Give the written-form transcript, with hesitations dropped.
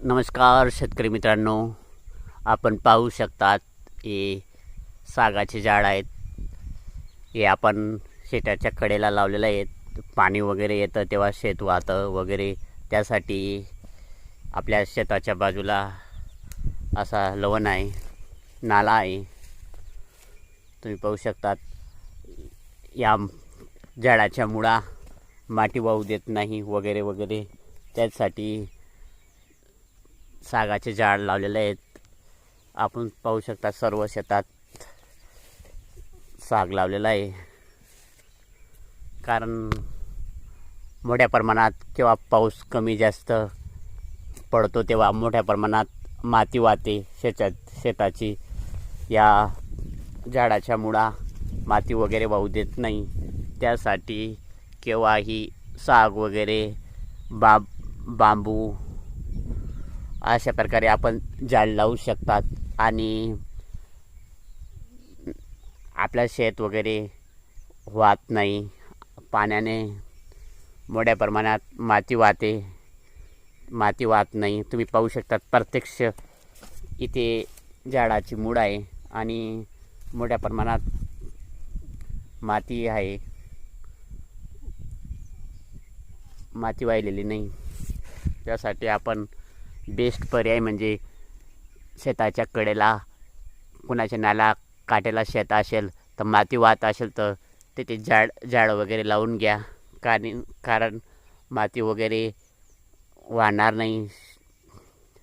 नमस्कार शेतकरी मित्रांनो, आपण पाहू शकतात हे सागाचे झाड आहेत. हे आपण शेताच्या कडेला लावलेलं आहे. पाणी वगैरे येतं तेव्हा शेत वाहतं वगैरे, त्यासाठी आपल्या शेताच्या बाजूला असा लवण आहे, नाला आहे. तुम्ही पाहू शकतात या झाडाच्या मुळा माती वाहू देत नाही वगैरे वगैरे, त्यासाठी सागाचे झाड लावलेले आहेत. आपण पाहू शकता सर्व शेतात साग लावलेला आहे. कारण मोठ्या प्रमाणात किंवा पाऊस कमी जास्त पडतो तेव्हा मोठ्या प्रमाणात माती वाहते शेताची. या झाडाच्या मुळा माती वगैरे वाहू देत नाही, त्यासाठी केव्हाही साग वगैरे बांबू अशा प्रकारे आपण झाड लावू शकतात. आणि आपलं शेत वगैरे वाहत नाही, पाण्याने मोठ्या प्रमाणात माती वाहत नाही. तुम्ही पाहू शकतात प्रत्यक्ष इथे झाडाची मूळ आहे आणि मोठ्या प्रमाणात माती आहे, माती वाहिलेली नाही. त्यासाठी आपण बेस्ट पर्याय म्हणजे शेताच्या कडेला कुणाच्या नाला काटेला शेत असेल तर माती वाहत असेल तर तिथे झाड वगैरे लावून घ्या. कारण माती वगैरे वाहणार नाही,